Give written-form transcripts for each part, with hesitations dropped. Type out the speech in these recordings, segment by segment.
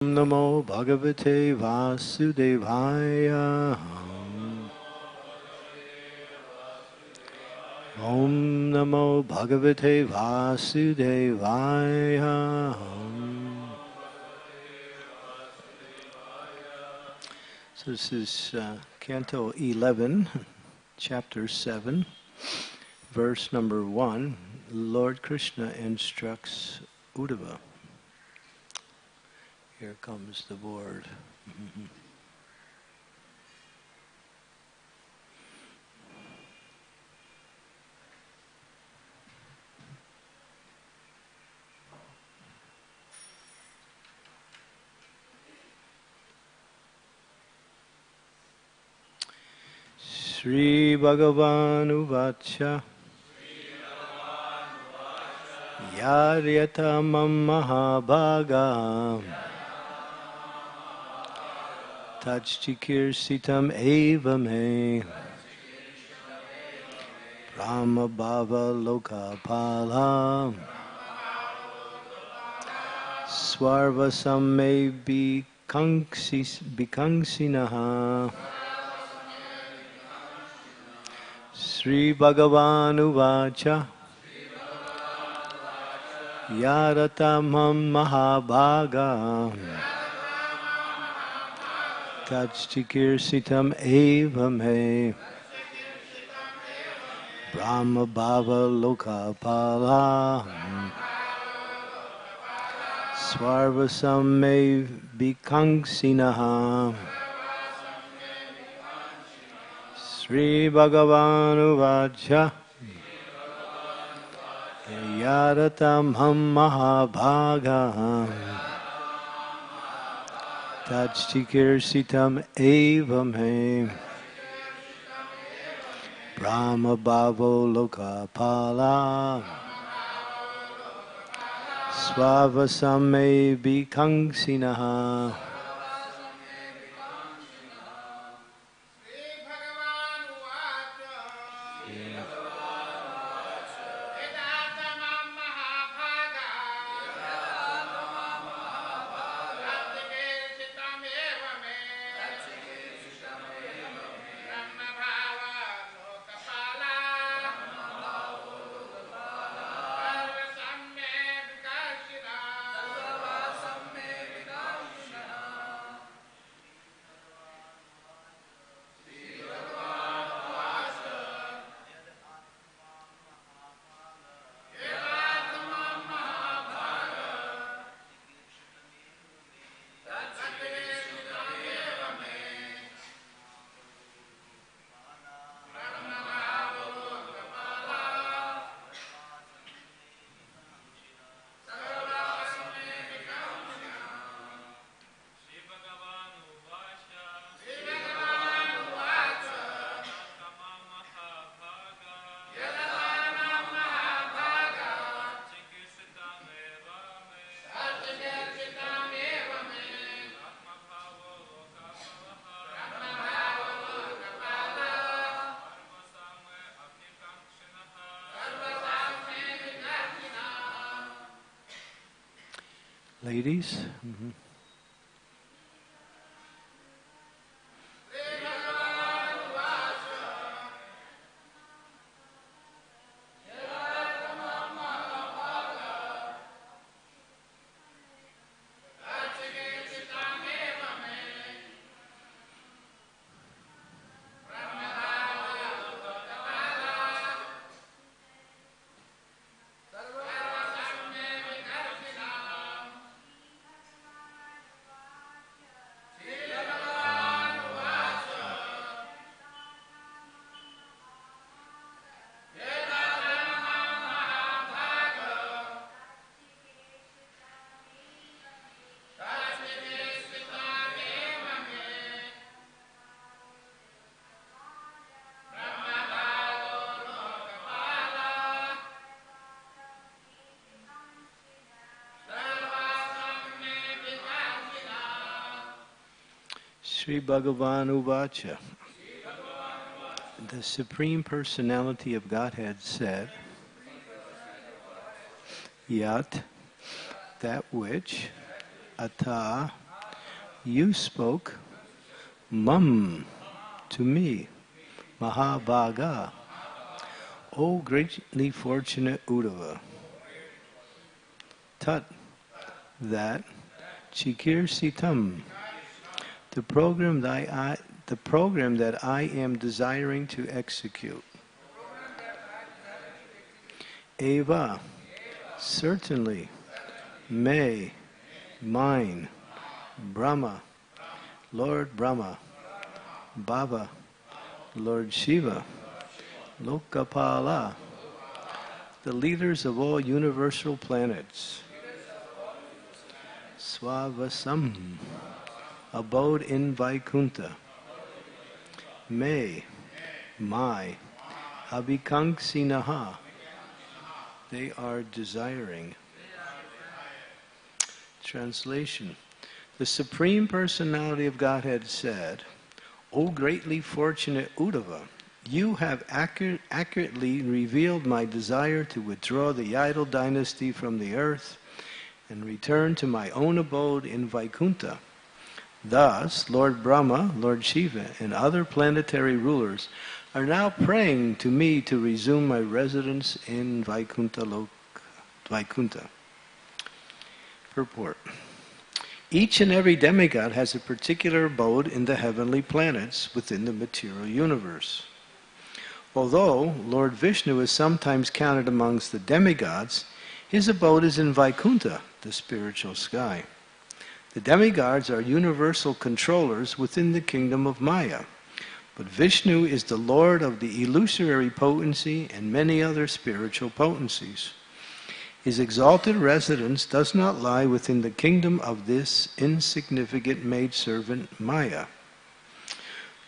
Namo Bhagavate Vasudevaya. Om Namo Bhagavate Vasudevaya. So this is Canto 11, Chapter 7, verse number 1. Lord Krishna instructs Uddhava. Here comes the board. Sri Bhagavan Uvacha Yaryatamam Mahabhaga Tajchikirsitam eva me Brahma Bhava Lokapala Swarvasam me bhikanksinaha. Sri Bhagavan Uvacha Yaratamam Mahabhaga Tajchikirsitam eva me Brahma Bhava Lokapala Swarvasam me bhikanksinaha. Sri Bhagavan Uvacha Yaratamham Mahabhaga Tajchikirsitam eva me Brahma Bhavo Lokapala Swavasam me bhikanksinaha. Ladies? Sri Bhagavan Uvacha. The Supreme Personality of Godhead said, Yat, that which, Ata, you spoke Mam to me, Mahabhaga, O greatly fortunate Uddhava. Tat, that, Chikir Sitam, the program that I am desiring to execute. Eva, certainly, may, mine, Brahma, Lord Brahma, Baba, Lord Shiva, Lokapala, the leaders of all universal planets, Swavasam, abode in Vaikuntha, may, my, Abhikanksinaha, they are desiring. Translation. The Supreme Personality of Godhead said, O greatly fortunate Uddhava, you have accurately revealed my desire to withdraw the Yidal dynasty from the earth and return to my own abode in Vaikuntha. Thus, Lord Brahma, Lord Shiva, and other planetary rulers are now praying to me to resume my residence in Vaikuntha. Purport. Each and every demigod has a particular abode in the heavenly planets within the material universe. Although Lord Vishnu is sometimes counted amongst the demigods, his abode is in Vaikuntha, the spiritual sky. The demigods are universal controllers within the kingdom of Maya, but Vishnu is the Lord of the illusory potency and many other spiritual potencies. His exalted residence does not lie within the kingdom of this insignificant maidservant Maya.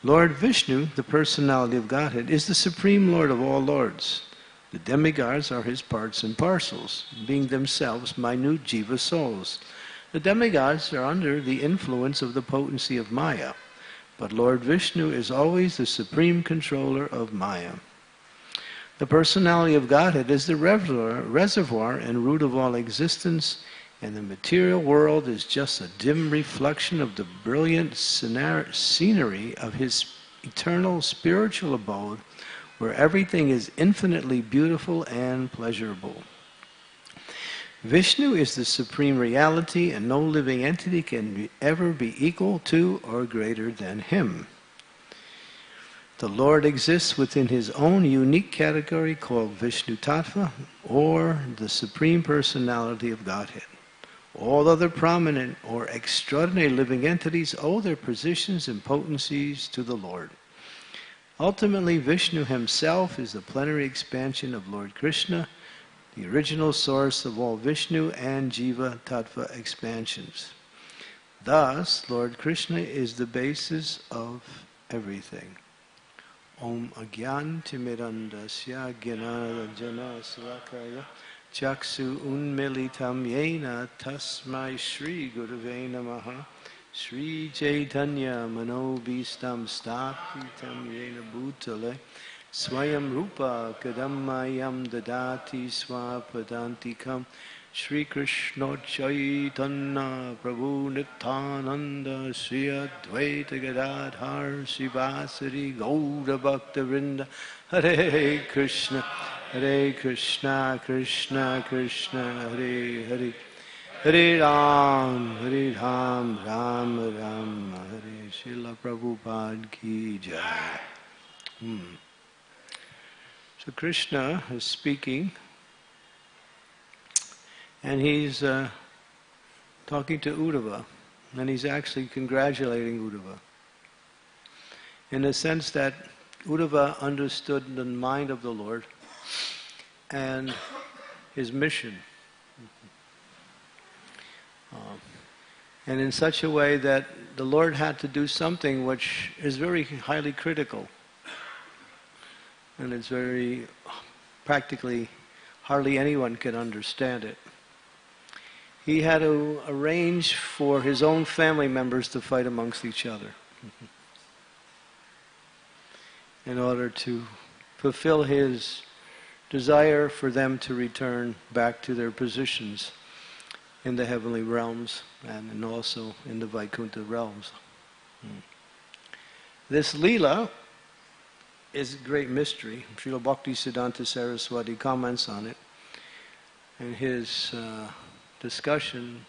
Lord Vishnu, the personality of Godhead, is the supreme Lord of all lords. The demigods are his parts and parcels, being themselves minute jiva souls. The demigods are under the influence of the potency of Maya, but Lord Vishnu is always the supreme controller of Maya. The personality of Godhead is the reservoir and root of all existence, and the material world is just a dim reflection of the brilliant scenery of his eternal spiritual abode, where everything is infinitely beautiful and pleasurable. Vishnu is the supreme reality, and no living entity can ever be equal to or greater than him. The Lord exists within his own unique category called Vishnu Tattva, or the Supreme Personality of Godhead. All other prominent or extraordinary living entities owe their positions and potencies to the Lord. Ultimately, Vishnu himself is the plenary expansion of Lord Krishna, the original source of all Vishnu and Jiva Tattva expansions. Thus, Lord Krishna is the basis of everything. Om Agyantimirandasya Gyanarajana Salakaya Chaksu Unmilitam Yena Tasmai Shri Gurave Namaha Shri Chaitanya Manobhistam Sthapitam Yena Bhutale Swayam Rupa Kadammayam Dadati Swapadantikam Shri Krishna Chaitanya Prabhu Nityananda Sri Advaita Gadadhar Srivasari Gaura Bhakta Vrinda Hare Krishna Krishna Krishna Hare Hare Hare Ram Ram Ram Hare Srila Prabhupada Ki Jai. So Krishna is speaking, and he's talking to Uddhava, and he's actually congratulating Uddhava, in the sense that Uddhava understood the mind of the Lord and his mission, and in such a way that the Lord had to do something which is very highly critical, and it's very practically hardly anyone can understand it. He had to arrange for his own family members to fight amongst each other in order to fulfill his desire for them to return back to their positions in the heavenly realms and also in the Vaikuntha realms. This Lila is a great mystery. Srila Bhaktisiddhanta Saraswati comments on it in his discussion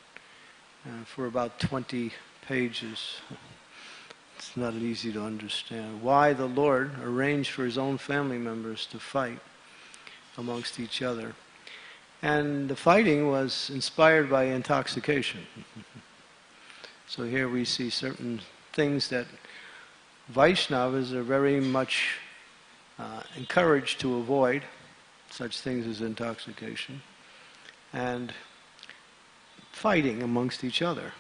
for about 20 pages. It's not easy to understand why the Lord arranged for his own family members to fight amongst each other. And the fighting was inspired by intoxication. So here we see certain things that Vaishnavas are very much encouraged to avoid, such things as intoxication, and fighting amongst each other.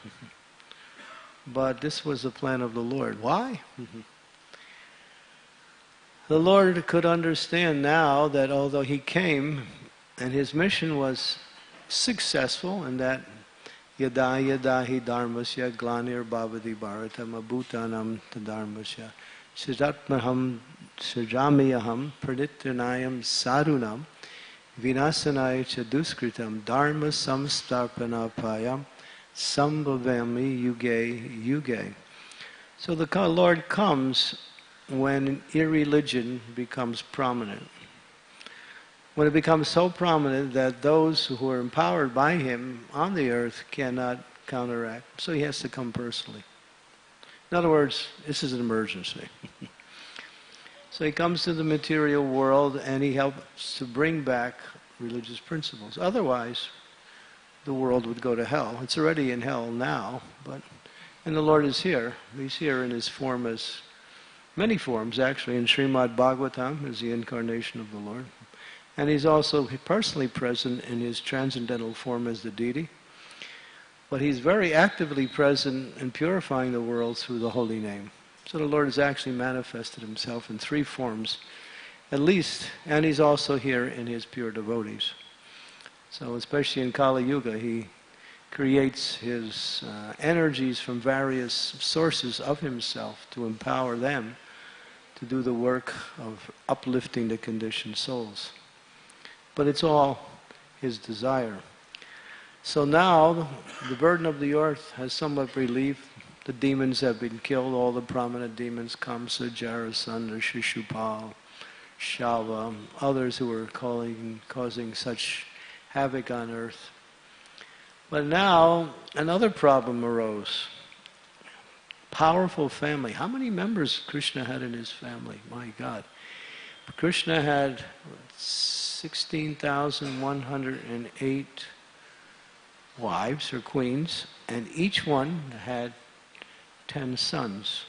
But this was the plan of the Lord. Why? The Lord could understand now that although he came and his mission was successful, and that yada yada hi dharmasya glanir bhavati bharatam abhutanam tadharmasya siratmaham sajamiyaham pranitranayam sarunam vinasanaya cha duskritam dharma samstarpanapayam sambhavami yuge yuge. So the Lord comes when irreligion becomes prominent. When it becomes so prominent that those who are empowered by him on the earth cannot counteract. So he has to come personally. In other words, this is an emergency. So he comes to the material world and he helps to bring back religious principles. Otherwise, the world would go to hell. It's already in hell now, and the Lord is here. He's here in his form as many forms, actually. In Srimad Bhagavatam is the incarnation of the Lord. And he's also personally present in his transcendental form as the deity. But he's very actively present in purifying the world through the holy name. So the Lord has actually manifested himself in 3 forms, at least, and he's also here in his pure devotees. So especially in Kali Yuga, he creates his energies from various sources of himself to empower them to do the work of uplifting the conditioned souls. But it's all his desire. So now the burden of the earth has somewhat relieved. The demons have been killed, all the prominent demons, Kamsa, Jarasandha, Shishupal, Shava, others who were causing such havoc on earth. But now another problem arose. Powerful family. How many members Krishna had in his family? My God. Krishna had 16,108 wives or queens, and each one had 10 sons.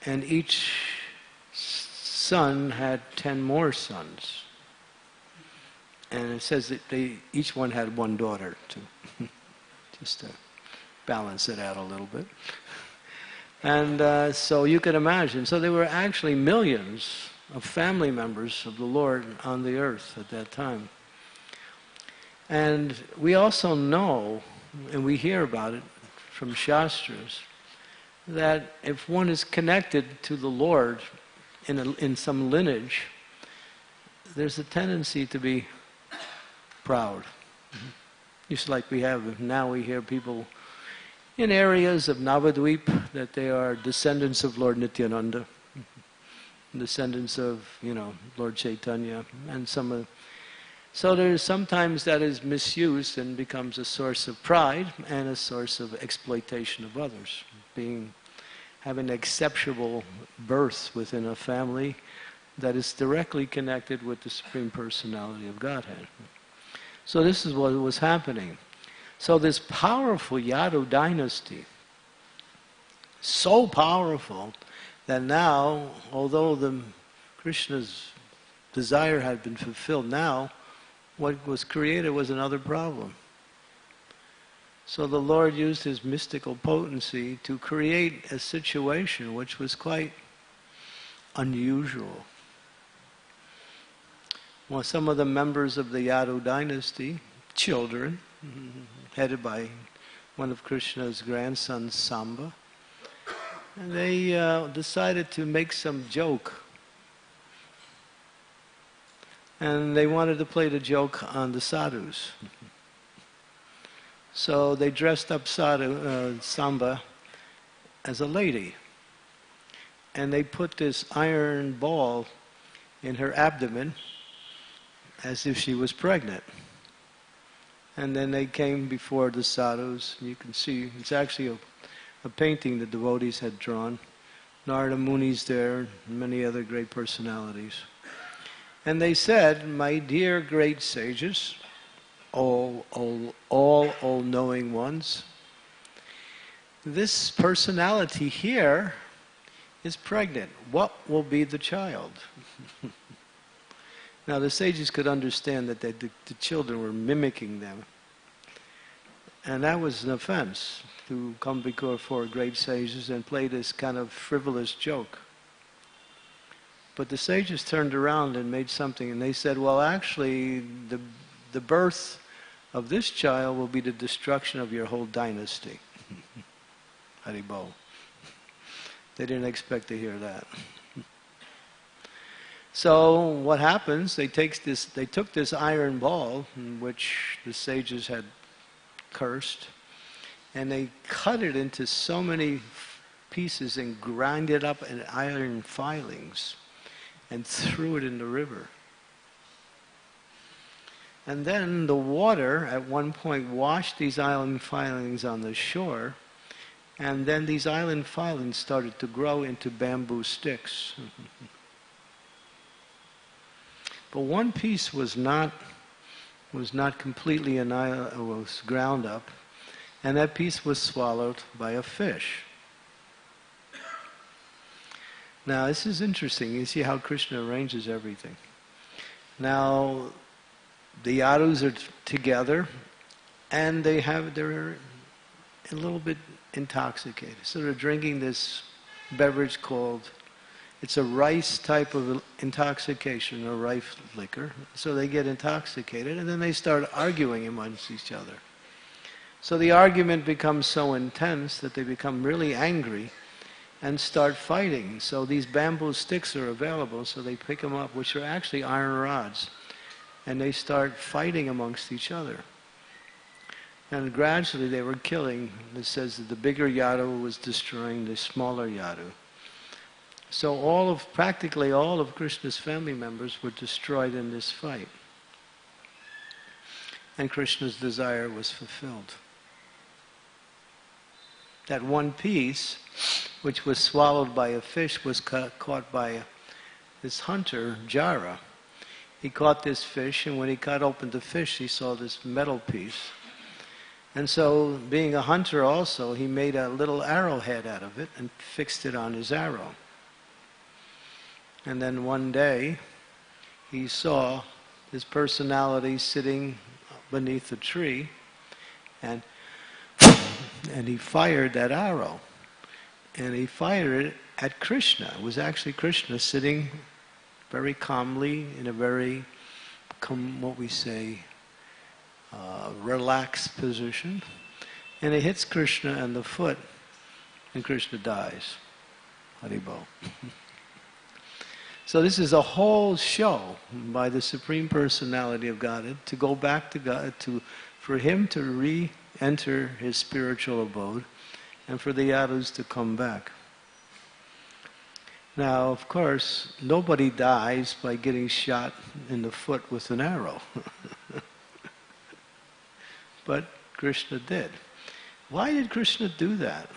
And each son had 10 more sons. And it says that each one had 1 daughter, too. Just to balance it out a little bit. And so you can imagine. So there were actually millions of family members of the Lord on the earth at that time. And we also know, and we hear about it from Shastras, that if one is connected to the Lord in some lineage, there's a tendency to be proud. Just like we have, now we hear people in areas of Navadvip that they are descendants of Lord Nityananda, descendants of, Lord Chaitanya, and some of. So there's sometimes that is misused and becomes a source of pride and a source of exploitation of others, having exceptional birth within a family that is directly connected with the Supreme Personality of Godhead. So this is what was happening. So this powerful Yadu dynasty, so powerful that now, although Krishna's desire had been fulfilled, now what was created was another problem. So the Lord used his mystical potency to create a situation which was quite unusual. Well, some of the members of the Yadu dynasty, children, headed by one of Krishna's grandsons, Samba, and they decided to make some joke. And they wanted to play the joke on the sadhus. So they dressed up Samba as a lady. And they put this iron ball in her abdomen as if she was pregnant. And then they came before the sadhus. You can see, it's actually a painting the devotees had drawn. Narada Muni's there, and many other great personalities. And they said, "My dear great sages, all all-knowing ones, this personality here is pregnant. What will be the child?" Now the sages could understand that the children were mimicking them. And that was an offense, to come before great sages and play this kind of frivolous joke. But the sages turned around and made something, and they said, well, actually, the birth of this child will be the destruction of your whole dynasty. Haribol. They didn't expect to hear that. So what happens, they took this iron ball, which the sages had cursed, and they cut it into so many pieces and grind it up in iron filings and threw it in the river. And then the water at one point washed these iron filings on the shore, and then these iron filings started to grow into bamboo sticks. But one piece was not completely annihilated, was ground up, and that piece was swallowed by a fish. Now this is interesting. You see how Krishna arranges everything. Now the yadus are together, and they're a little bit intoxicated. So they're drinking this beverage called, it's a rice type of intoxication, or rice liquor. So they get intoxicated, and then they start arguing amongst each other. So the argument becomes so intense that they become really angry and start fighting. So these bamboo sticks are available, so they pick them up, which are actually iron rods, and they start fighting amongst each other. And gradually they were killing. It says that the bigger yadu was destroying the smaller yadu. So practically all of Krishna's family members were destroyed in this fight. And Krishna's desire was fulfilled. That one piece, which was swallowed by a fish, was caught by this hunter, Jara. He caught this fish, and when he cut open the fish, he saw this metal piece. And so, being a hunter also, he made a little arrowhead out of it and fixed it on his arrow. And then one day, he saw his personality sitting beneath a tree, and he fired that arrow. And he fired it at Krishna. It was actually Krishna sitting very calmly in a very, relaxed position. And it hits Krishna on the foot, and Krishna dies. Haribol. So this is a whole show by the Supreme Personality of Godhead to go back to God, for him to re-enter his spiritual abode, and for the yadus to come back. Now, of course, nobody dies by getting shot in the foot with an arrow. But Krishna did. Why did Krishna do that?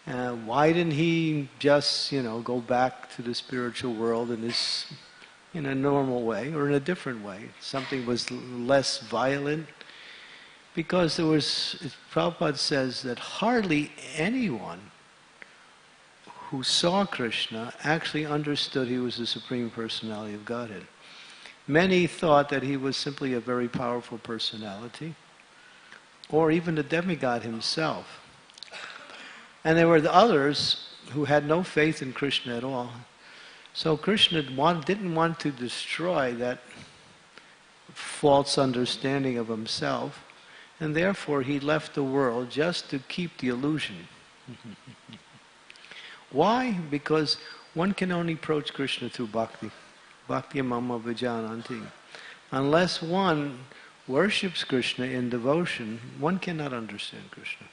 Why didn't he just, go back to the spiritual world in a normal way, or in a different way? Something was less violent? Because Prabhupada says that hardly anyone who saw Krishna actually understood he was the Supreme Personality of Godhead. Many thought that he was simply a very powerful personality, or even the demigod himself. And there were the others who had no faith in Krishna at all. So Krishna didn't want to destroy that false understanding of himself, and therefore he left the world just to keep the illusion. Why? Because one can only approach Krishna through bhakti. Bhakti mama vijananti. Unless one worships Krishna in devotion, one cannot understand Krishna.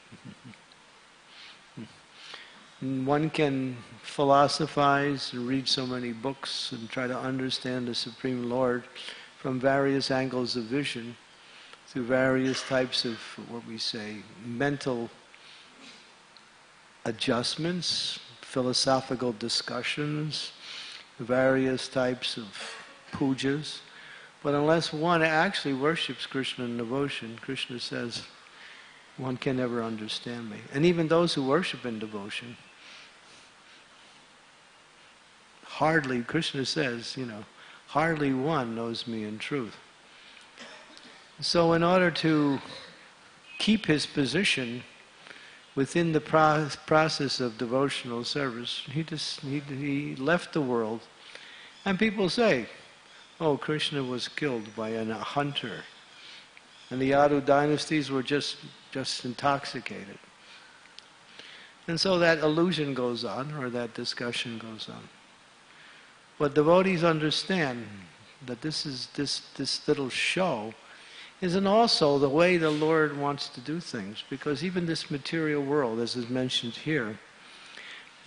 One can philosophize and read so many books and try to understand the Supreme Lord from various angles of vision, through various types of, what we say, mental adjustments, philosophical discussions, various types of pujas. But unless one actually worships Krishna in devotion, Krishna says, one can never understand me. And even those who worship in devotion, hardly, Krishna says, hardly one knows me in truth. So in order to keep his position within the process of devotional service, he left the world. And people say, oh, Krishna was killed by a hunter. And the Yadu dynasties were just intoxicated. And so that illusion goes on, or that discussion goes on. But devotees understand that this little show isn't also the way the Lord wants to do things, because even this material world, as is mentioned here,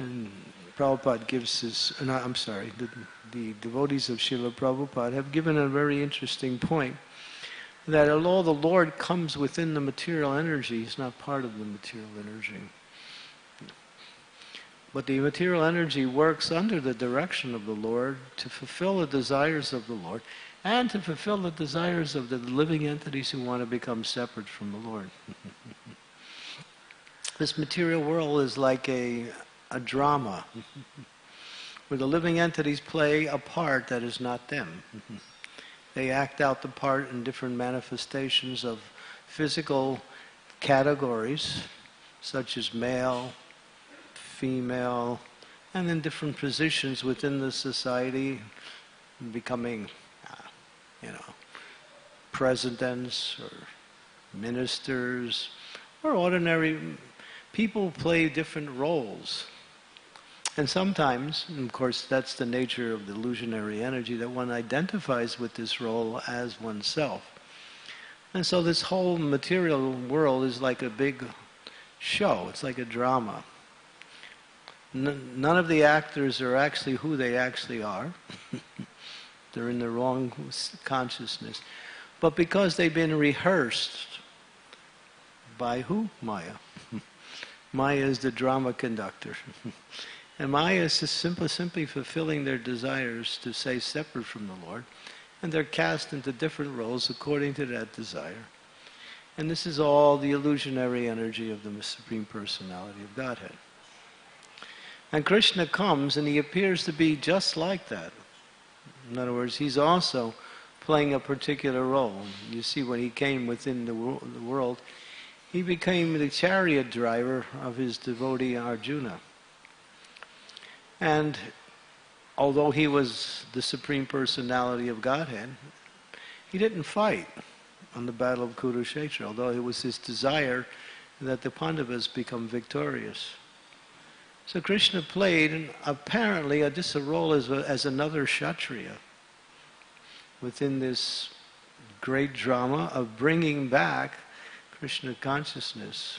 and Prabhupada gives this, the devotees of Srila Prabhupada have given a very interesting point, that although the Lord comes within the material energy, he's not part of the material energy. But the material energy works under the direction of the Lord to fulfill the desires of the Lord and to fulfill the desires of the living entities who want to become separate from the Lord. This material world is like a drama where the living entities play a part that is not them. They act out the part in different manifestations of physical categories, such as male, female, and in different positions within the society, becoming, presidents or ministers, or ordinary people play different roles. And sometimes, and of course that's the nature of the illusionary energy, that one identifies with this role as oneself. And so this whole material world is like a big show, it's like a drama. None of the actors are actually who they actually are. They're in the wrong consciousness. But because they've been rehearsed by who? Maya. Maya is the drama conductor. And Maya is just simply fulfilling their desires to stay separate from the Lord. And they're cast into different roles according to that desire. And this is all the illusionary energy of the Supreme Personality of Godhead. And Krishna comes and he appears to be just like that. In other words, he's also playing a particular role. You see, when he came within the world, he became the chariot driver of his devotee Arjuna. And although he was the Supreme Personality of Godhead, he didn't fight on the battle of Kurukshetra, although it was his desire that the Pandavas become victorious. So Krishna played, apparently, a role as another Kshatriya within this great drama of bringing back Krishna consciousness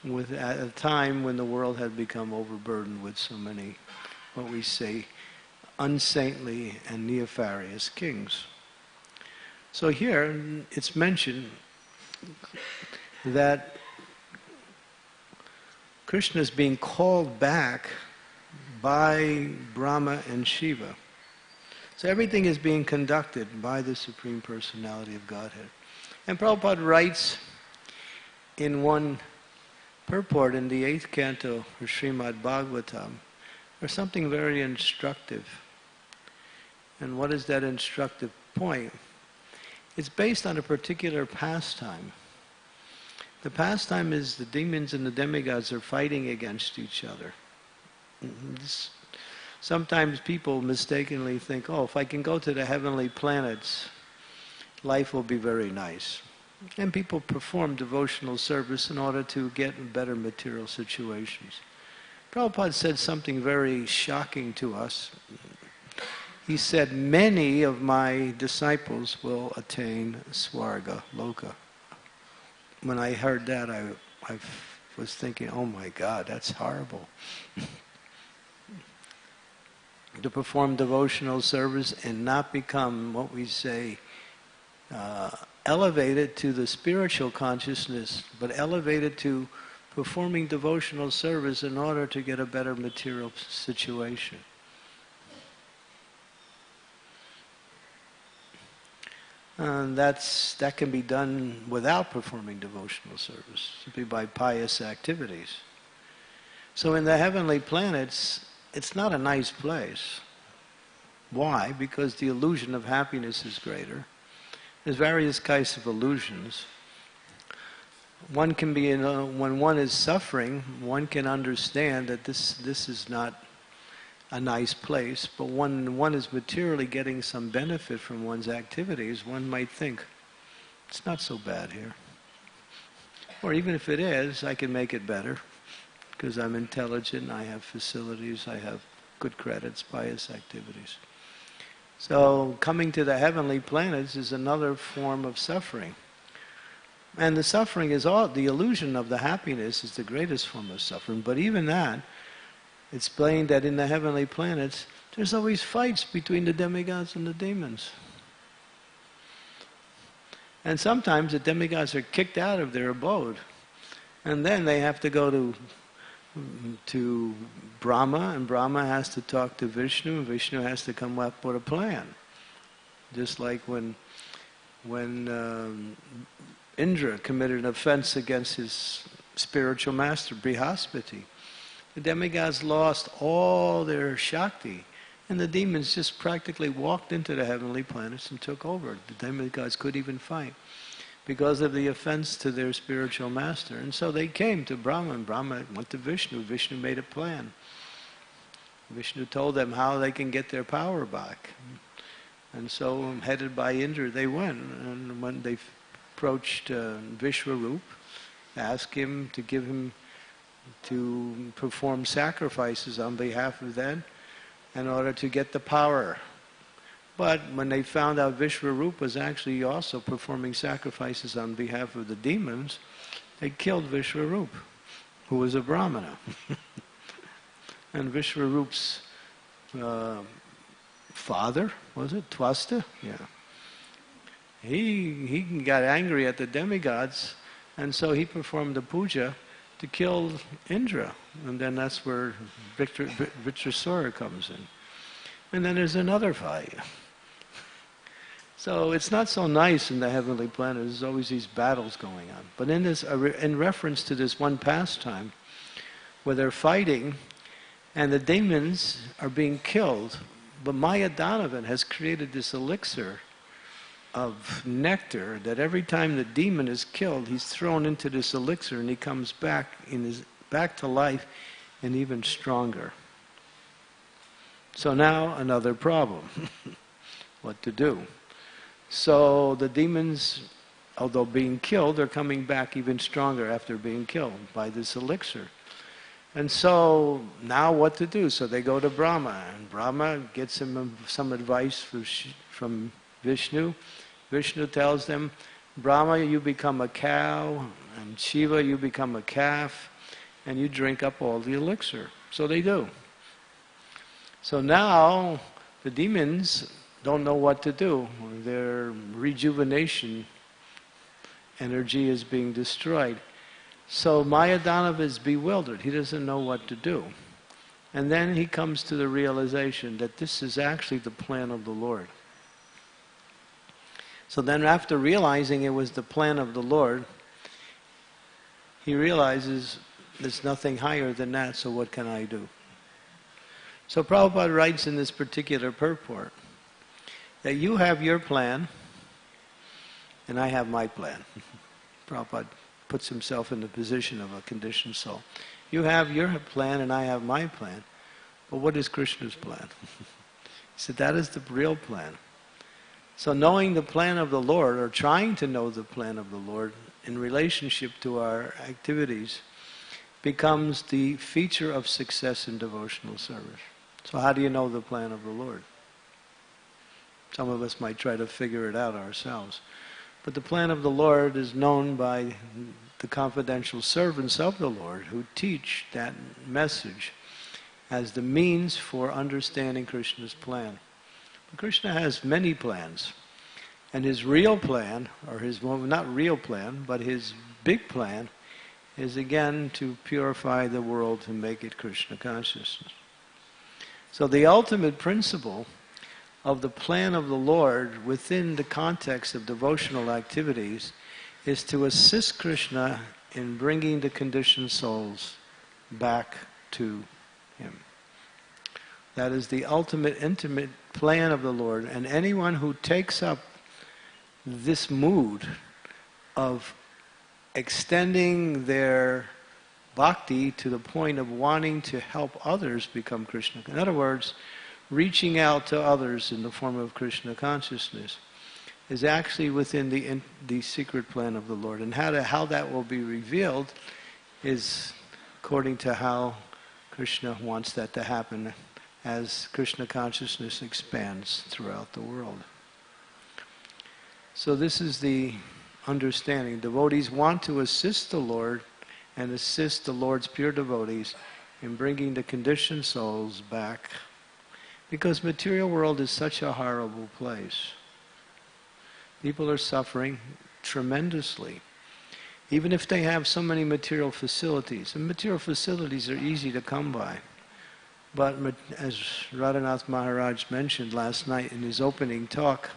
at a time when the world had become overburdened with so many, what we say, unsaintly and nefarious kings. So here it's mentioned that Krishna is being called back by Brahma and Shiva. So everything is being conducted by the Supreme Personality of Godhead. And Prabhupada writes in one purport in the 8th canto of Srimad Bhagavatam, there's something very instructive. And what is that instructive point? It's based on a particular pastime. The pastime is the demons and the demigods are fighting against each other. Sometimes people mistakenly think, oh, if I can go to the heavenly planets, life will be very nice. And people perform devotional service in order to get better material situations. Prabhupada said something very shocking to us. he said, many of my disciples will attain Swarga Loka. When I heard that, I was thinking, oh my God, that's horrible. To perform devotional service and not become, what we say, elevated to the spiritual consciousness, but elevated to performing devotional service in order to get a better material situation. And that can be done without performing devotional service, simply by pious activities. So in the heavenly planets, it's not a nice place. Why? Because the illusion of happiness is greater. There's various kinds of illusions. One can be, when one is suffering, one can understand that this is not a nice place, but when one is materially getting some benefit from one's activities, one might think, it's not so bad here. Or even if it is, I can make it better, because I'm intelligent, I have facilities, I have good credits, pious activities. So coming to the heavenly planets is another form of suffering. And the suffering is the illusion of the happiness is the greatest form of suffering, but even that, it's explained that in the heavenly planets, there's always fights between the demigods and the demons. And sometimes the demigods are kicked out of their abode. And then they have to go to Brahma, and Brahma has to talk to Vishnu, and Vishnu has to come up with a plan. Just like when Indra committed an offense against his spiritual master, Brihaspati. The demigods lost all their Shakti, and the demons just practically walked into the heavenly planets and took over. The demigods couldn't even fight because of the offense to their spiritual master. And so they came to Brahma, and Brahma went to Vishnu. Vishnu made a plan. Vishnu told them how they can get their power back. And so, headed by Indra, they went. And when they approached Vishwarup, asked him to perform sacrifices on behalf of them in order to get the power. But when they found out Vishwarup was actually also performing sacrifices on behalf of the demons, they killed Vishwarup, who was a Brahmana. And Vishwarup's father, was it? Twasta? Yeah. He got angry at the demigods, and so he performed a puja to kill Indra. And then that's where Vritrasura comes in. And then there's another fight. So it's not so nice in the heavenly planet. There's always these battles going on. But in reference to this one pastime, where they're fighting, and the demons are being killed, but Maya Donovan has created this elixir of nectar that every time the demon is killed, he's thrown into this elixir and he comes back to life and even stronger. So now another problem. What to do? So the demons, although being killed, are coming back even stronger after being killed by this elixir. And so now what to do? So they go to Brahma, and Brahma gets him some advice from Vishnu. Vishnu tells them, Brahma, you become a cow, and Shiva, you become a calf, and you drink up all the elixir. So they do. So now the demons don't know what to do. Their rejuvenation energy is being destroyed. So Mayadhanava is bewildered. He doesn't know what to do. And then he comes to the realization that this is actually the plan of the Lord. So then after realizing it was the plan of the Lord, he realizes there's nothing higher than that, so what can I do? So Prabhupada writes in this particular purport that you have your plan and I have my plan. Prabhupada puts himself in the position of a conditioned soul. You have your plan and I have my plan. But what is Krishna's plan? He said that is the real plan. So knowing the plan of the Lord, or trying to know the plan of the Lord in relationship to our activities, becomes the feature of success in devotional service. So how do you know the plan of the Lord? Some of us might try to figure it out ourselves. But the plan of the Lord is known by the confidential servants of the Lord who teach that message as the means for understanding Krishna's plan. But Krishna has many plans. And his real plan, or his, well, not real plan, but his big plan, is again to purify the world and make it Krishna consciousness. So the ultimate principle of the plan of the Lord within the context of devotional activities is to assist Krishna in bringing the conditioned souls back to him. That is the ultimate, intimate plan of the Lord. And anyone who takes up this mood of extending their bhakti to the point of wanting to help others become Krishna. In other words, reaching out to others in the form of Krishna consciousness is actually within the secret plan of the Lord. And how that will be revealed is according to how Krishna wants that to happen as Krishna consciousness expands throughout the world. So this is the understanding. Devotees want to assist the Lord and assist the Lord's pure devotees in bringing the conditioned souls back. Because material world is such a horrible place. People are suffering tremendously. Even if they have so many material facilities. And material facilities are easy to come by. But as Radhanath Maharaj mentioned last night in his opening talk,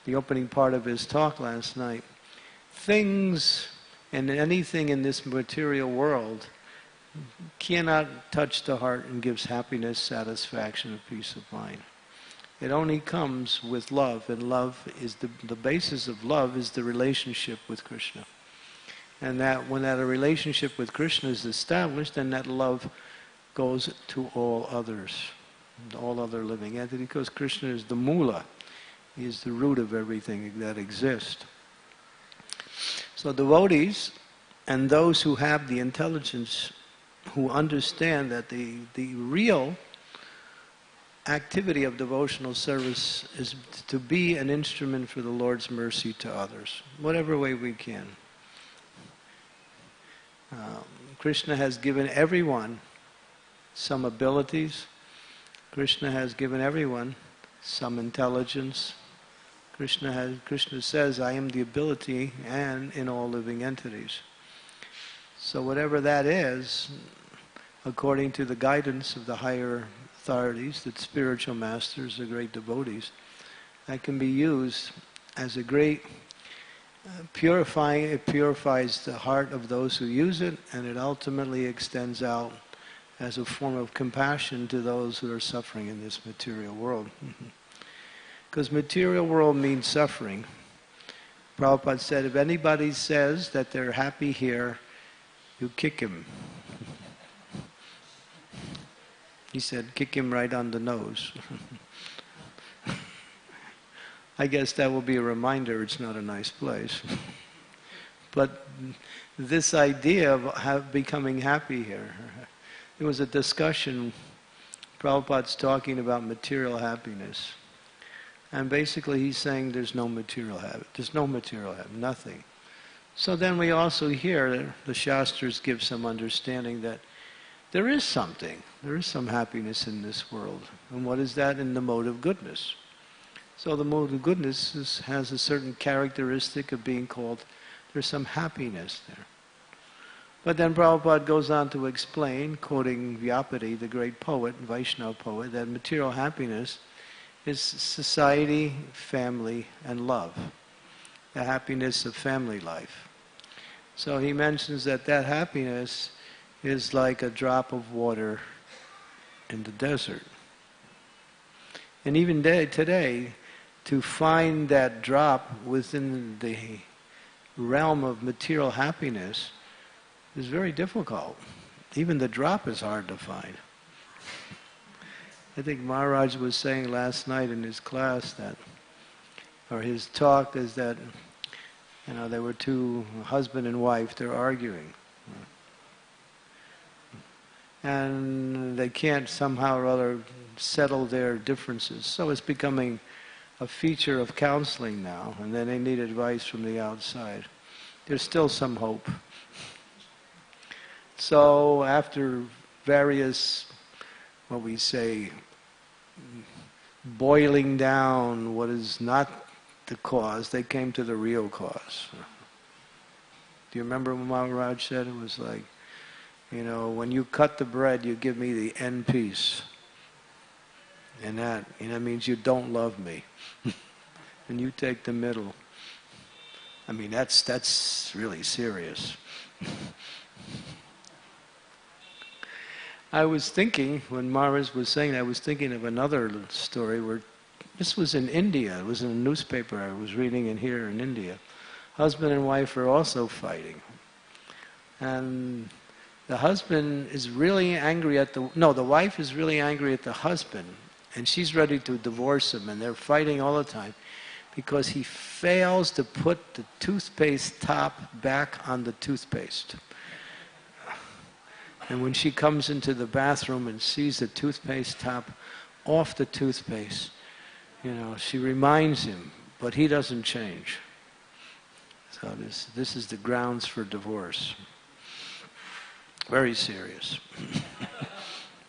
the opening part of his talk last night, things and anything in this material world cannot touch the heart and gives happiness, satisfaction, and peace of mind. It only comes with love, and love is the basis of love is the relationship with Krishna. And that when that relationship with Krishna is established, then that love goes to all others, all other living entities, because Krishna is the mula. He is the root of everything that exists. So devotees and those who have the intelligence, who understand that the real activity of devotional service is to be an instrument for the Lord's mercy to others, whatever way we can. Krishna has given everyone some abilities. Krishna has given everyone some intelligence. Krishna says, I am the ability and in all living entities. So whatever that is, according to the guidance of the higher authorities, the spiritual masters, the great devotees, that can be used as a great purifying. It purifies the heart of those who use it, and it ultimately extends out as a form of compassion to those who are suffering in this material world. Because material world means suffering. Prabhupada said, if anybody says that they're happy here, you kick him. He said, kick him right on the nose. I guess that will be a reminder it's not a nice place. But this idea of becoming happy here, there was a discussion, Prabhupada's talking about material happiness. And basically he's saying there's no material habit. There's no material habit, nothing. So then we also hear that the Shastras give some understanding that there is something. There is some happiness in this world. And what is that? In the mode of goodness. So the mode of goodness has a certain characteristic of being called, there's some happiness there. But then Prabhupada goes on to explain, quoting Vyapati, the great poet, Vaishnava poet, that material happiness is society, family, and love. The happiness of family life. So he mentions that happiness is like a drop of water in the desert. And even today, to find that drop within the realm of material happiness is very difficult. Even the drop is hard to find. I think Maharaj was saying last night in his class that, or his talk, is that, there were two, husband and wife, they're arguing. And they can't somehow or other settle their differences. So it's becoming a feature of counseling now, and then they need advice from the outside. There's still some hope. So after various, what we say, boiling down what is not the cause, they came to the real cause. Do you remember what Maharaj said? It was like, when you cut the bread, you give me the end piece. And that means you don't love me. And you take the middle. I mean, that's really serious. I was thinking, when Maharaj was saying that, I was thinking of another story where, this was in India, it was in a newspaper I was reading in here in India. Husband and wife are also fighting. And the husband is really angry at the wife is really angry at the husband, and she's ready to divorce him, and they're fighting all the time because he fails to put the toothpaste top back on the toothpaste. And when she comes into the bathroom and sees the toothpaste top off the toothpaste, she reminds him, but he doesn't change. So this is the grounds for divorce. Very serious.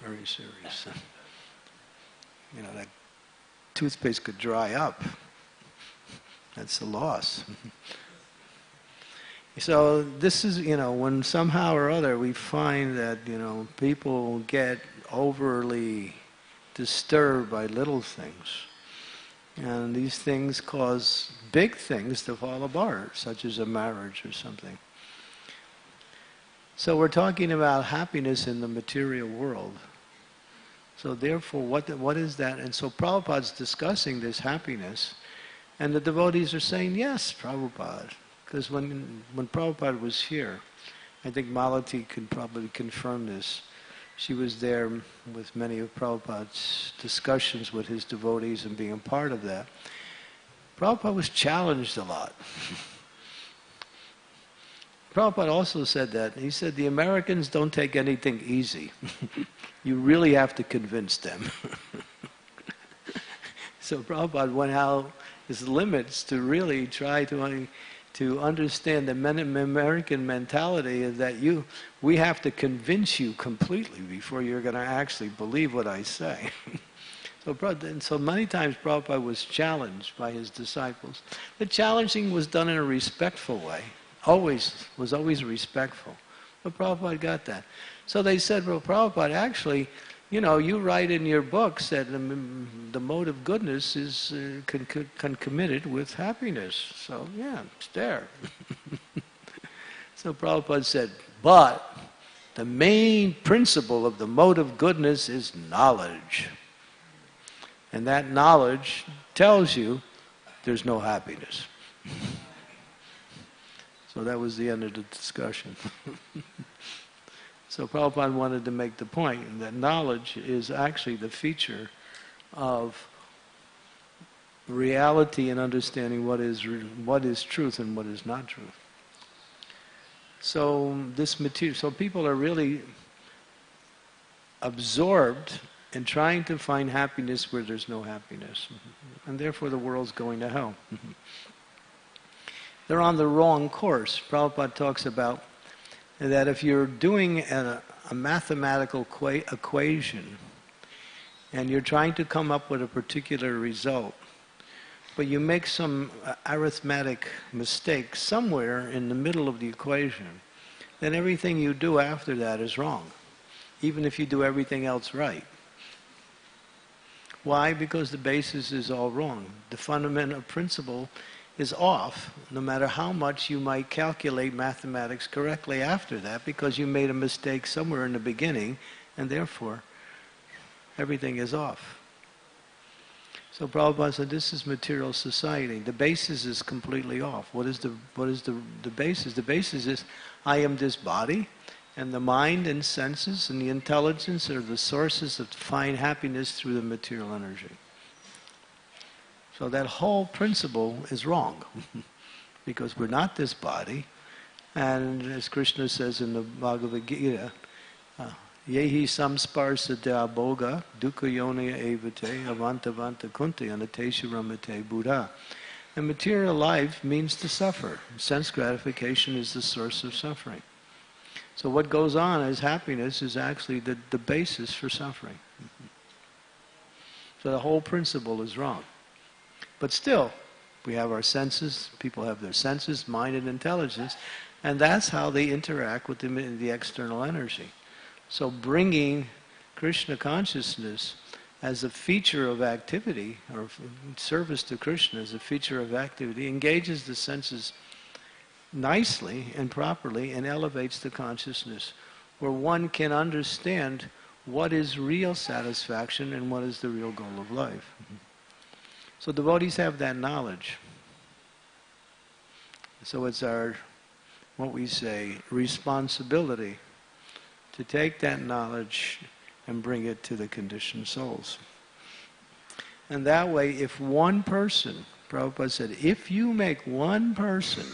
Very serious. That toothpaste could dry up. That's a loss. So this is, when somehow or other we find that, people get overly disturbed by little things. And these things cause big things to fall apart, such as a marriage or something. So we're talking about happiness in the material world. So therefore, what is that? And so Prabhupada's discussing this happiness, and the devotees are saying, yes, Prabhupada. Because when Prabhupada was here, I think Malati can probably confirm this. She was there with many of Prabhupada's discussions with his devotees and being a part of that. Prabhupada was challenged a lot. Prabhupada also said that. He said, the Americans don't take anything easy. You really have to convince them. So Prabhupada went out his limits to really try to understand the American mentality is that we have to convince you completely before you're going to actually believe what I say. So many times Prabhupada was challenged by his disciples. The challenging was done in a respectful way. Was always respectful. But Prabhupada got that. So they said, well, Prabhupada, actually, you write in your books that the mode of goodness is concomitant with happiness. So, yeah, it's there. So Prabhupada said, but the main principle of the mode of goodness is knowledge. And that knowledge tells you there's no happiness. So that was the end of the discussion. So Prabhupada wanted to make the point that knowledge is actually the feature of reality and understanding what is truth and what is not truth. So so people are really absorbed in trying to find happiness where there's no happiness. And therefore the world's going to hell. They're on the wrong course. Prabhupada talks about that if you're doing a mathematical equation and you're trying to come up with a particular result, but you make some arithmetic mistake somewhere in the middle of the equation, then everything you do after that is wrong, even if you do everything else right. Why? Because the basis is all wrong. The fundamental principle is off, no matter how much you might calculate mathematics correctly after that, because you made a mistake somewhere in the beginning, and therefore everything is off. So Prabhupada said, this is material society. The basis is completely off. What is the basis? The basis is, I am this body, and the mind and senses and the intelligence are the sources of fine happiness through the material energy. So that whole principle is wrong, because we're not this body, and as Krishna says in the Bhagavad Gita, Yehi samsparsa boga dukkayona evate avantavanta kunti anatesha ramate buddha. And material life means to suffer. Sense gratification is the source of suffering. So what goes on as happiness is actually the basis for suffering. So the whole principle is wrong. But still, we have our senses, people have their senses, mind and intelligence, and that's how they interact with the external energy. So bringing Krishna consciousness as a feature of activity, or service to Krishna as a feature of activity, engages the senses nicely and properly and elevates the consciousness, where one can understand what is real satisfaction and what is the real goal of life. So devotees have that knowledge. So it's our, what we say, responsibility to take that knowledge and bring it to the conditioned souls. And that way, if one person, Prabhupada said, if you make one person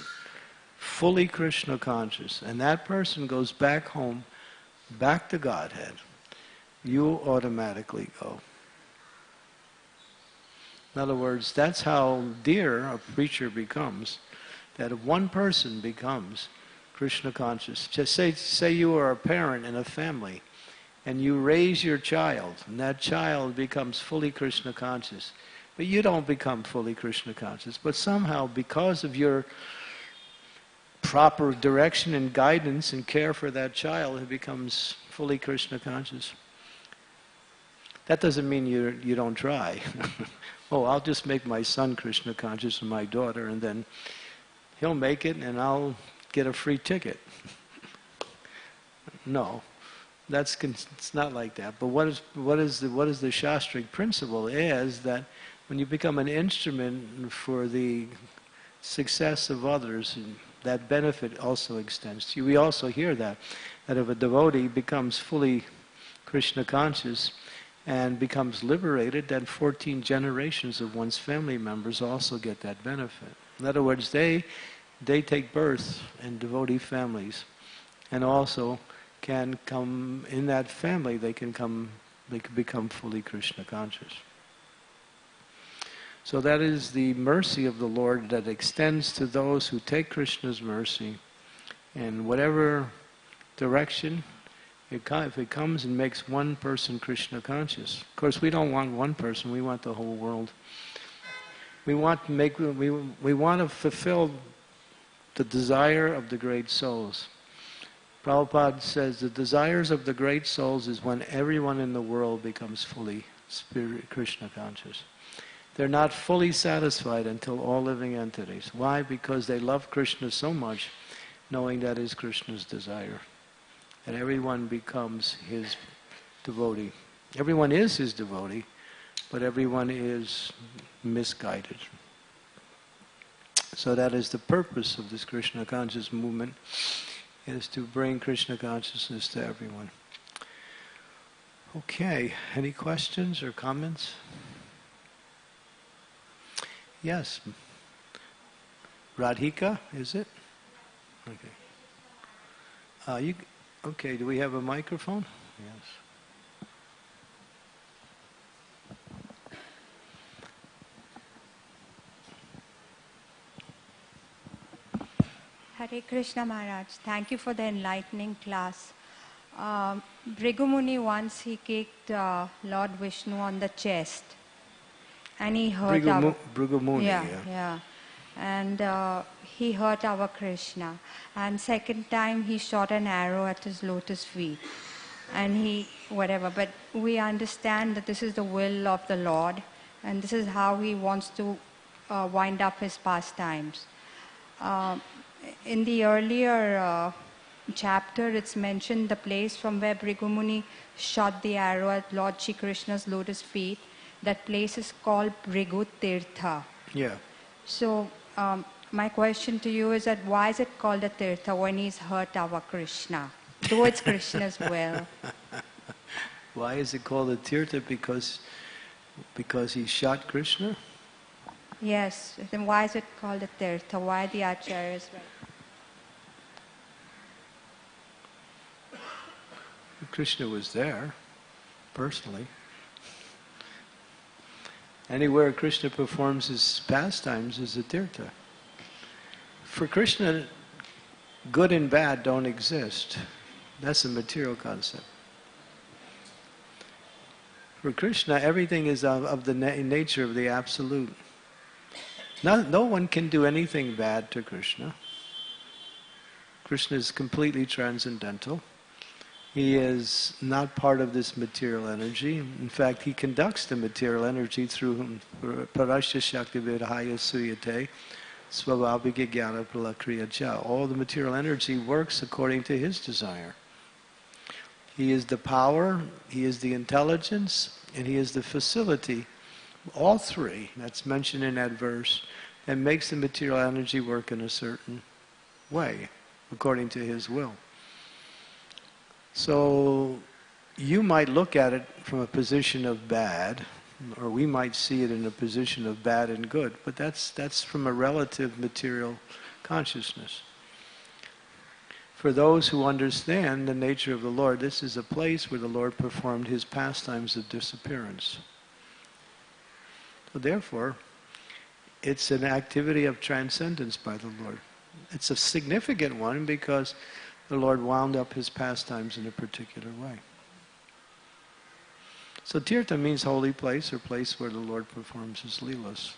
fully Krishna conscious, and that person goes back home, back to Godhead, you automatically go. In other words, that's how dear a preacher becomes, that if one person becomes Krishna conscious. Just say you are a parent in a family, and you raise your child, and that child becomes fully Krishna conscious. But you don't become fully Krishna conscious. But somehow, because of your proper direction and guidance and care for that child, it becomes fully Krishna conscious. That doesn't mean you don't try. Oh, I'll just make my son Krishna conscious and my daughter, and then he'll make it and I'll get a free ticket. No, it's not like that. But what is the Shastric principle is that when you become an instrument for the success of others, that benefit also extends to you. We also hear that if a devotee becomes fully Krishna conscious and becomes liberated, then 14 generations of one's family members also get that benefit. In other words, they take birth in devotee families, and also can come in that family. They can become fully Krishna conscious. So that is the mercy of the Lord that extends to those who take Krishna's mercy in whatever direction. If it comes and makes one person Krishna conscious. Of course, we don't want one person, we want the whole world. We want to fulfill the desire of the great souls. Prabhupada says the desires of the great souls is when everyone in the world becomes fully Krishna conscious. They're not fully satisfied until all living entities. Why? Because they love Krishna so much, knowing that is Krishna's desire. And everyone becomes his devotee. Everyone is his devotee, but everyone is misguided. So that is the purpose of this Krishna conscious movement, is to bring Krishna consciousness to everyone. Okay, any questions or comments? Yes. Radhika, is it? Okay. Okay, do we have a microphone? Yes. Hare Krishna Maharaj, thank you for the enlightening class. Bhrigu Muni once he kicked Lord Vishnu on the chest, and he hurt Bhrigu Muni, yeah. And he hurt our Krishna. And second time he shot an arrow at his lotus feet. And but we understand that this is the will of the Lord, and this is how he wants to wind up his pastimes. In the earlier chapter, it's mentioned the place from where Bhrigu Muni shot the arrow at Lord Shri Krishna's lotus feet. That place is called Bhrigu Tirtha. Yeah. So, my question to you is that why is it called a Tirtha when he's hurt our Krishna? Though it's Krishna's will. Why is it called a Tirtha? Because he shot Krishna? Yes. Then why is it called a Tirtha? Why the Acharyas? Krishna was there, personally. Anywhere Krishna performs his pastimes is a tirtha. For Krishna, good and bad don't exist. That's a material concept. For Krishna, everything is of the nature of the Absolute. No one can do anything bad to Krishna. Krishna is completely transcendental. He is not part of this material energy. In fact, he conducts the material energy through parasya shakti vidhaya suyate svabhavika jnana pralakriya cha. All the material energy works according to his desire. He is the power, he is the intelligence, and he is the facility. All three, that's mentioned in that verse, and makes the material energy work in a certain way, according to his will. So you might look at it from a position of bad, or we might see it in a position of bad and good, but that's from a relative material consciousness. For those who understand the nature of the Lord, this is a place where the Lord performed his pastimes of disappearance. So therefore, it's an activity of transcendence by the Lord. It's a significant one because the Lord wound up his pastimes in a particular way. So tirtha means holy place or place where the Lord performs his leelas.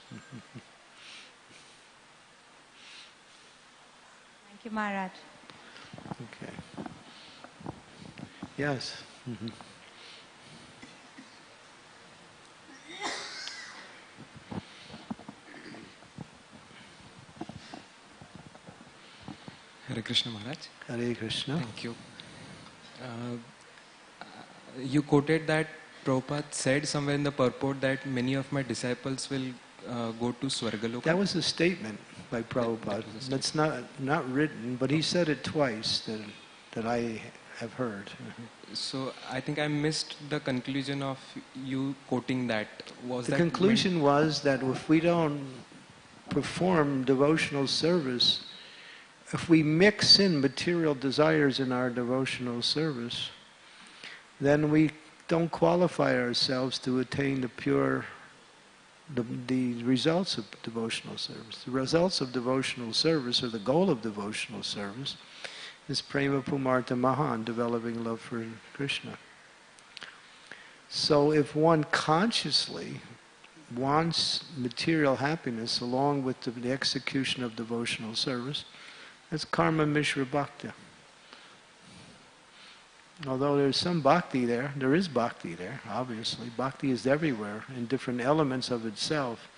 Thank you, Maharaj. Okay. Yes. Hare Krishna Maharaj. Hare Krishna. Thank you. You quoted that Prabhupada said somewhere in the purport that many of my disciples will go to Swargaloka. That was a statement by Prabhupada. That's not written, but he said it twice that I have heard. So I think I missed the conclusion of you quoting that. The conclusion was that if we don't perform devotional service, if we mix in material desires in our devotional service, then we don't qualify ourselves to attain the results of devotional service. The results of devotional service, or the goal of devotional service, is prema pumarta mahan, developing love for Krishna. So if one consciously wants material happiness along with the execution of devotional service, that's karma mishra bhakti. Although there's some bhakti there is bhakti there, obviously. Bhakti is everywhere in different elements of itself.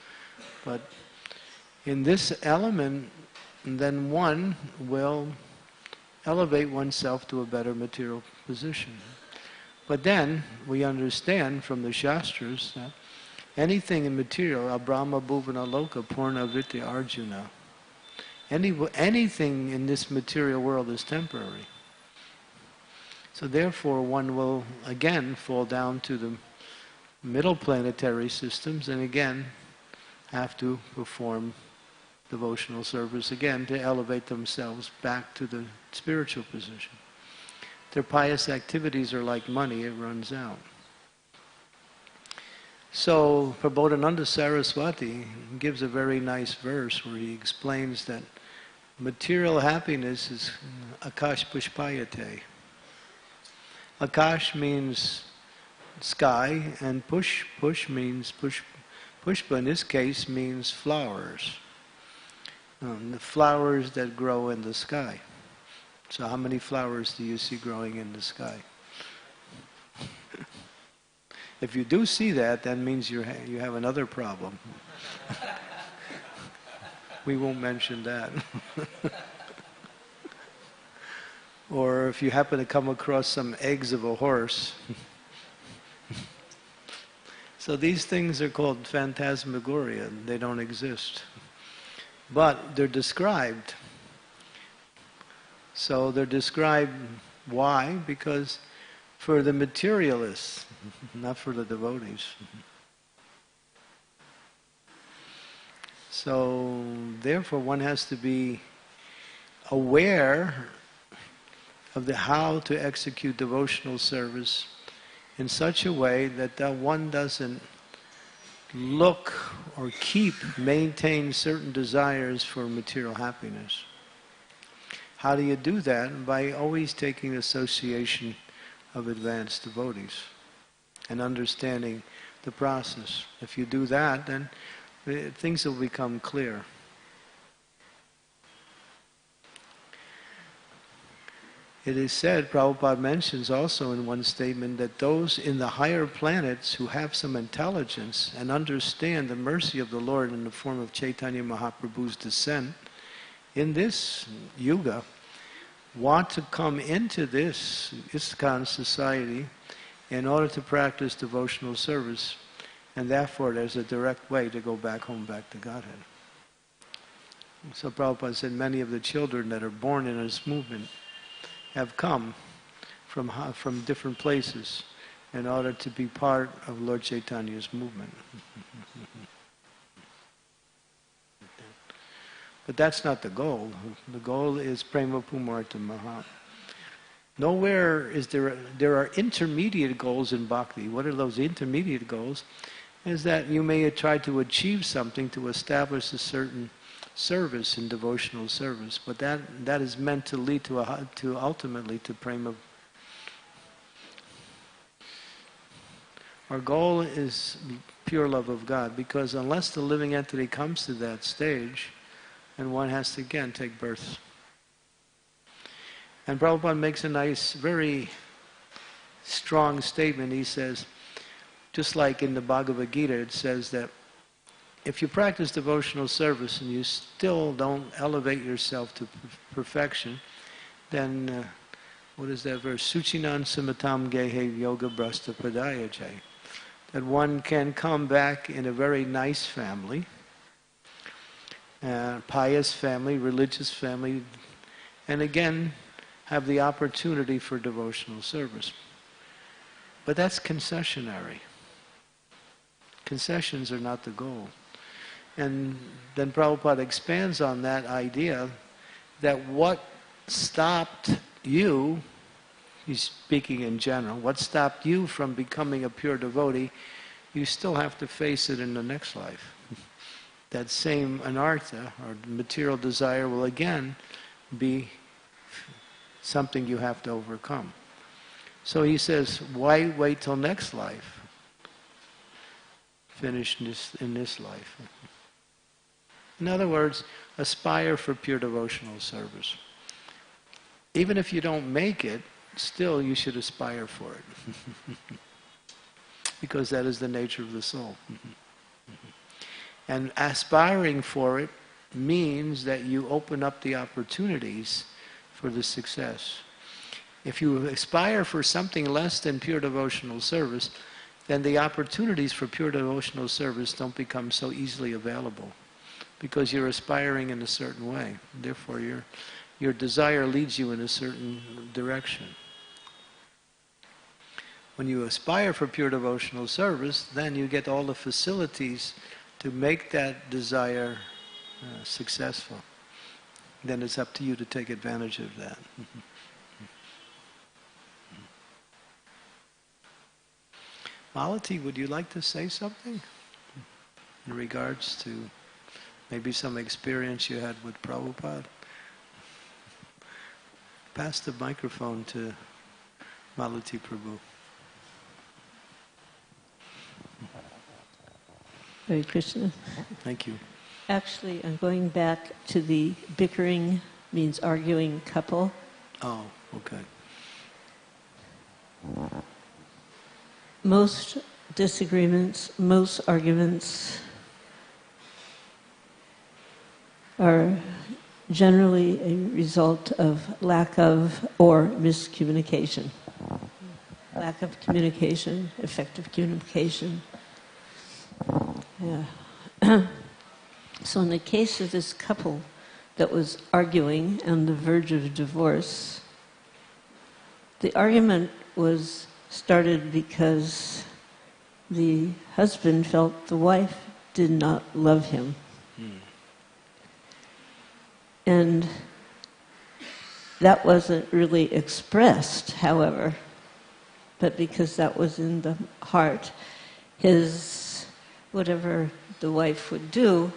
But in this element, then one will elevate oneself to a better material position. But then we understand from the Shastras that anything in material, abrahma bhuvana loka purna vidya arjuna, anything in this material world is temporary. So therefore one will again fall down to the middle planetary systems and again have to perform devotional service again to elevate themselves back to the spiritual position. Their pious activities are like money, it runs out. So Prabodhananda Saraswati gives a very nice verse where he explains that material happiness is akash pushpayate. Akash means sky, and push means pushpa in this case means flowers. The flowers that grow in the sky. So how many flowers do you see growing in the sky? If you do see that, that means you have another problem. We won't mention that. Or if you happen to come across some eggs of a horse. So these things are called phantasmagoria. They don't exist. But they're described. So they're described, why? Because for the materialists, not for the devotees. So therefore one has to be aware of the how to execute devotional service in such a way that one doesn't look or maintain certain desires for material happiness. How do you do that? By always taking association of advanced devotees and understanding the process. If you do that, then things will become clear. It is said, Prabhupada mentions also in one statement, that those in the higher planets who have some intelligence and understand the mercy of the Lord in the form of Chaitanya Mahaprabhu's descent in this yuga want to come into this ISKCON society in order to practice devotional service, and therefore there's a direct way to go back home, back to Godhead. So Prabhupada said many of the children that are born in this movement have come from different places in order to be part of Lord Chaitanya's movement. But that's not the goal. The goal is Prema Pumarta Maha. Nowhere is there are intermediate goals in bhakti. What are those intermediate goals? Is that you may try to achieve something to establish a certain service in devotional service, but that is meant to lead to ultimately to prema. Our goal is pure love of God, because unless the living entity comes to that stage, then one has to again take birth. And Prabhupada makes a nice, very strong statement. He says, just like in the Bhagavad Gita, it says that if you practice devotional service and you still don't elevate yourself to perfection, then what is that verse? Suchinan samatam gehe yoga brasta padayajay. That one can come back in a very nice family, pious family, religious family, and again have the opportunity for devotional service. But that's concessionary. Concessions are not the goal. And then Prabhupada expands on that idea that what stopped you, he's speaking in general, what stopped you from becoming a pure devotee, you still have to face it in the next life. That same anartha, or material desire, will again be something you have to overcome. So he says, why wait till next life? Finish this in this life. In other words, aspire for pure devotional service. Even if you don't make it, still you should aspire for it. Because that is the nature of the soul. And aspiring for it means that you open up the opportunities for the success. If you aspire for something less than pure devotional service, then the opportunities for pure devotional service don't become so easily available, because you're aspiring in a certain way. Therefore, your desire leads you in a certain direction. When you aspire for pure devotional service, then you get all the facilities to make that desire successful. Then it's up to you to take advantage of that. Malati, would you like to say something in regards to maybe some experience you had with Prabhupada? Pass the microphone to Malati Prabhu. Hare Krishna. Thank you. Actually, I'm going back to the bickering means arguing couple. Oh, okay. Most disagreements, most arguments are generally a result of lack of or miscommunication. Lack of communication, effective communication. Yeah. So in the case of this couple that was arguing on the verge of divorce, the argument was started because the husband felt the wife did not love him. And That wasn't really expressed, however, but because that was in the heart, his, whatever the wife would do,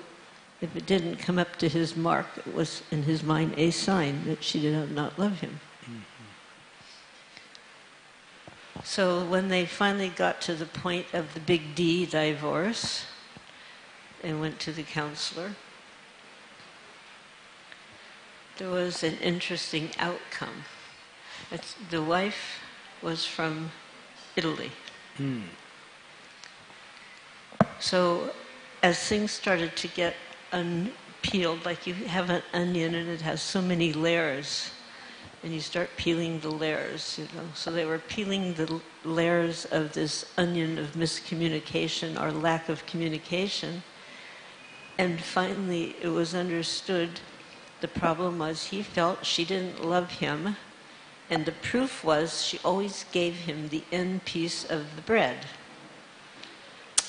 if it didn't come up to his mark, it was in his mind a sign that she did not love him. So when they finally got to the point of the big D, divorce, and went to the counselor, there was an interesting outcome. The wife was from Italy. So as things started to get unpeeled, like you have an onion and it has so many layers, and you start peeling the layers, you know. So they were peeling the layers of this onion of miscommunication or lack of communication, and finally it was understood the problem was he felt she didn't love him, and the proof was she always gave him the end piece of the bread.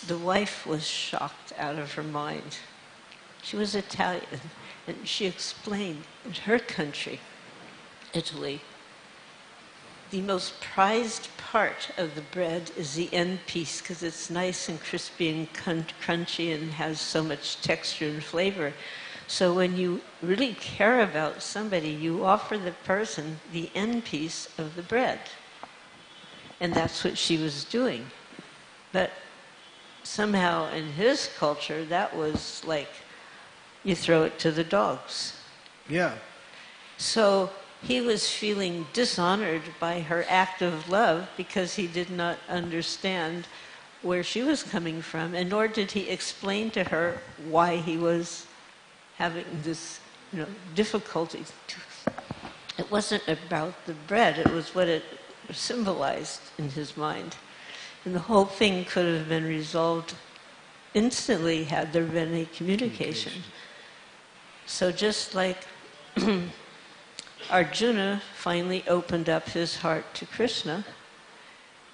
The wife was shocked out of her mind. She was Italian, and she explained in her country, Italy, the most prized part of the bread is the end piece because it's nice and crispy and crunchy and has so much texture and flavor. So when you really care about somebody, you offer the person the end piece of the bread. And that's what she was doing. But somehow in his culture, that was like, you throw it to the dogs. Yeah. So he was feeling dishonored by her act of love because he did not understand where she was coming from, and nor did he explain to her why he was having this, difficulty. It wasn't about the bread, it was what it symbolized in his mind. And the whole thing could have been resolved instantly had there been a communication. So just like Arjuna finally opened up his heart to Krishna,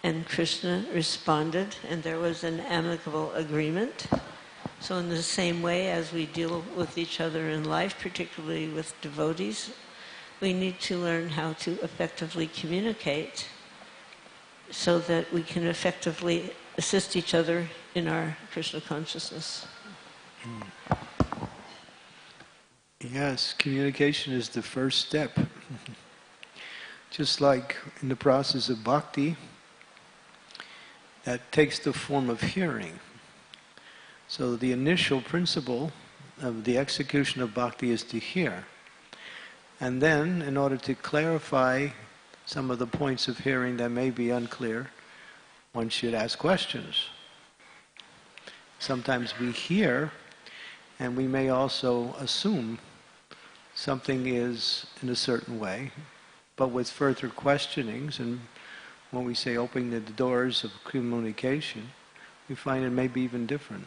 and Krishna responded, and there was an amicable agreement. So in the same way as we deal with each other in life, particularly with devotees, we need to learn how to effectively communicate so that we can effectively assist each other in our Krishna consciousness. Yes, communication is the first step. Just like in the process of bhakti, that takes the form of hearing. So the initial principle of the execution of bhakti is to hear. And then, in order to clarify some of the points of hearing that may be unclear, one should ask questions. Sometimes we hear, and we may also assume something is in a certain way, but with further questionings, and when we say opening the doors of communication, we find it may be even different.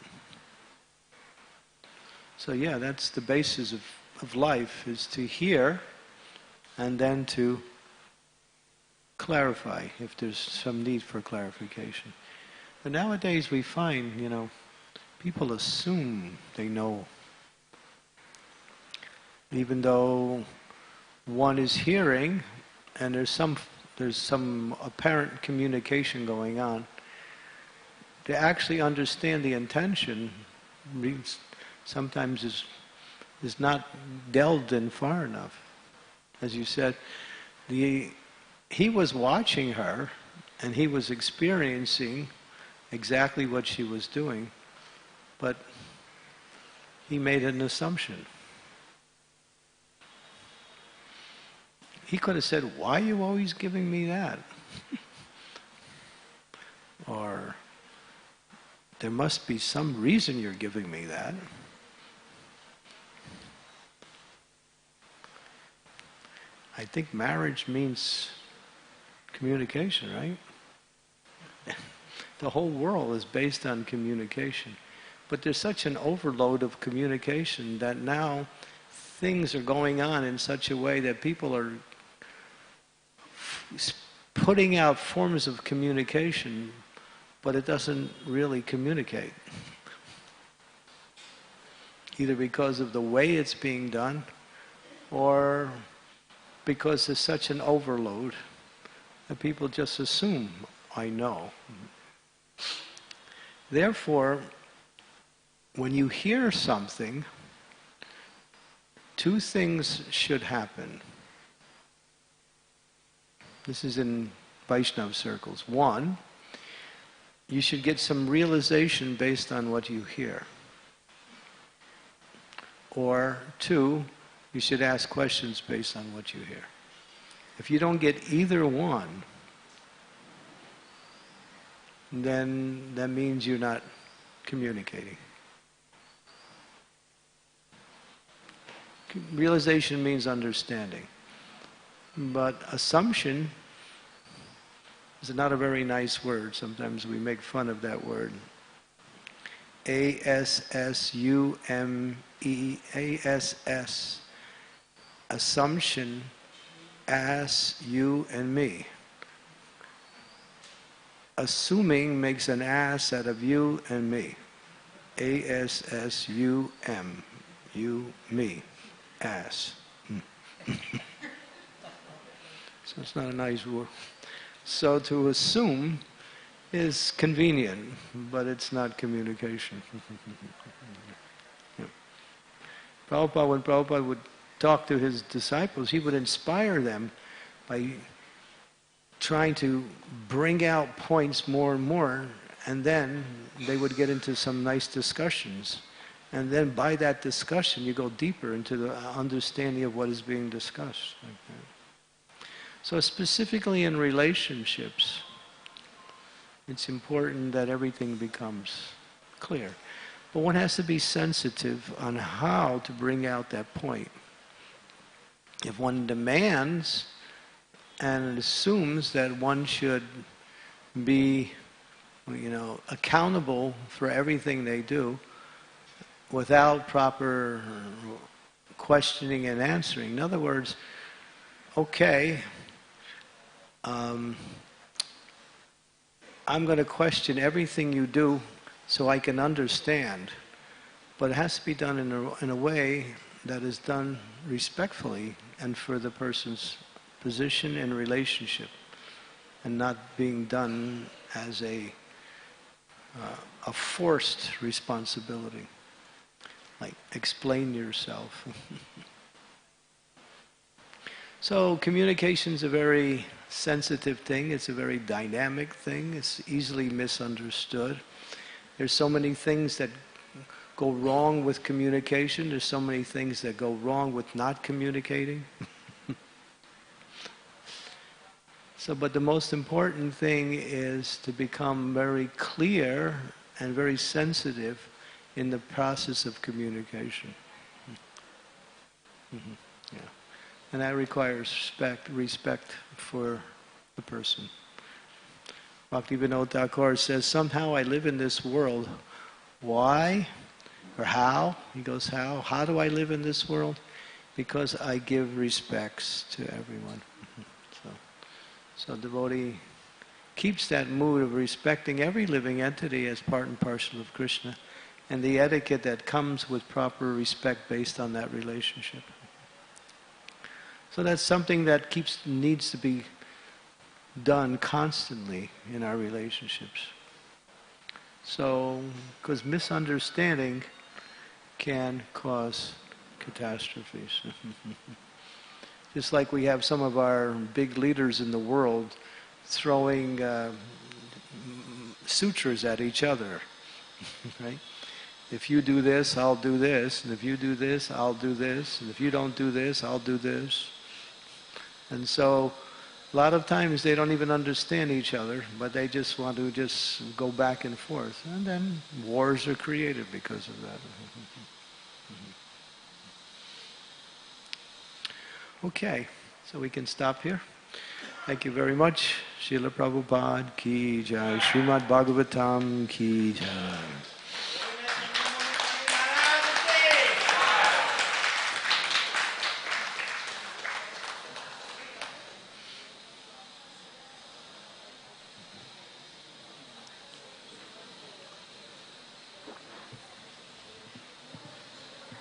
So yeah, that's the basis of life, is to hear and then to clarify if there's some need for clarification. But nowadays we find, people assume they know. Even though one is hearing and there's some apparent communication going on, to actually understand the intention sometimes is not delved in far enough. As you said, he was watching her and he was experiencing exactly what she was doing, but he made an assumption. He could have said, "Why are you always giving me that?" Or, "There must be some reason you're giving me that." I think marriage means communication, right? The whole world is based on communication. But there's such an overload of communication that now things are going on in such a way that people are putting out forms of communication, but it doesn't really communicate. Either because of the way it's being done, or because there's such an overload that people just assume, I know. Therefore, when you hear something, two things should happen. This is in Vaishnava circles. One, you should get some realization based on what you hear. Or two, you should ask questions based on what you hear. If you don't get either one, then that means you're not communicating. Realization means understanding. But assumption is not a very nice word. Sometimes we make fun of that word. A-S-S-U-M-E, A-S-S. Assumption, ass, you, and me. Assuming makes an ass out of you and me. A-S-S-U-M. You, me. Ass. So it's not a nice word. So to assume is convenient, but it's not communication. Yeah. Prabhupada, when Prabhupada would talk to his disciples, he would inspire them by trying to bring out points more and more, and then they would get into some nice discussions. And then by that discussion, you go deeper into the understanding of what is being discussed. Like that. So specifically in relationships, it's important that everything becomes clear. But one has to be sensitive on how to bring out that point. If one demands and assumes that one should be, accountable for everything they do without proper questioning and answering. In other words, okay, I'm going to question everything you do so I can understand, but it has to be done in a way that is done respectfully and for the person's position and relationship, and not being done as a forced responsibility. Like, explain yourself. So communication is a very sensitive thing. It's a very dynamic thing. It's easily misunderstood. There's so many things that go wrong with communication. There's so many things that go wrong with not communicating. But the most important thing is to become very clear and very sensitive in the process of communication. Yeah. And that requires respect for the person. Bhaktivinoda Thakur says, somehow I live in this world. Why? Or how? He goes, how? How do I live in this world? Because I give respects to everyone. So devotee keeps that mood of respecting every living entity as part and parcel of Krishna, and the etiquette that comes with proper respect based on that relationship. So that's something that needs to be done constantly in our relationships. So, because misunderstanding can cause catastrophes. Just like we have some of our big leaders in the world throwing sutras at each other, right? If you do this, I'll do this, and if you do this, I'll do this, and if you don't do this, I'll do this. And so a lot of times they don't even understand each other, but they just want to just go back and forth. And then wars are created because of that. Okay, so we can stop here. Thank you very much. Srila Prabhupada ki jai. Srimad Bhagavatam ki jai.